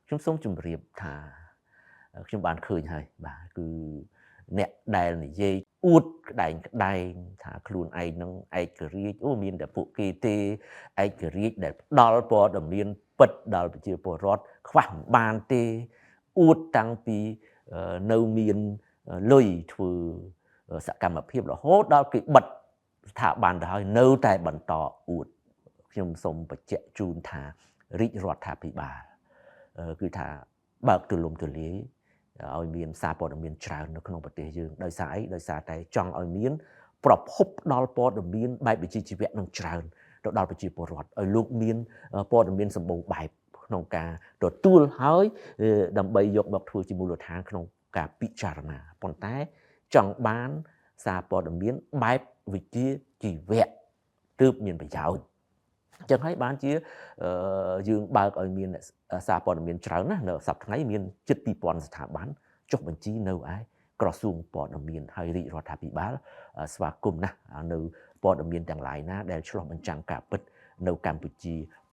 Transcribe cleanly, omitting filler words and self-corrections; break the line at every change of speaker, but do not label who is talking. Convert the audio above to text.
ខ្ញុំសូមជម្រាបថាខ្ញុំបានឃើញហើយបាទគឺអ្នកដែលនិយាយអួតក្តែងថាខ្លួនឯងនឹងឯករាជ្យអូមានតែពួកគេទេឯករាជ្យដែលផ្ដល់ព័ត៌មានពិតដល់ប្រជាពលរដ្ឋខ្វះមិនបានទេអួតតាំងពីនៅមានលុយធ្វើសកម្មភាពរហូតដល់គេបិទស្ថាប័នទៅហើយនៅតែបន្តអួតខ្ញុំសូមបញ្ជាក់ជូនថារាជរដ្ឋាភិបាលគឺថាបើកទូលំទូលាយឲ្យមានសារព័ត៌មានច្រើននៅក្នុងប្រទេសយើងដោយសារអីដោយសារតែចង់ឲ្យមានប្រភពផ្ដល់ព័ត៌មានបែបវិជ្ជាជីវៈនឹងច្រើនទៅដល់ប្រជាពលរដ្ឋឲ្យលោកមានព័ត៌មានសម្បូរបែបក្នុងការទទួលហើយដើម្បីយកមកធ្វើជាមូលដ្ឋានក្នុងការពិចារណាប៉ុន្តែចង់បានសារព័ត៌មានបែបវិជ្ជាជីវៈទើបមានប្រយោជន៍ចឹងហើយបានជាយើងបើកឲ្យមានសារព័ត៌មានច្រើនណាស់នៅសប្តាហ៍ថ្ងៃមានជិត 2000 ស្ថាប័នចុះបញ្ជីនៅឯក្រសួងព័ត៌មានហើយរាជរដ្ឋាភិបាលស្វាគមន៍ណាស់នៅព័ត៌មានទាំងឡាយណាដែលឆ្លុះបញ្ចាំងការពិតនៅកម្ពុជា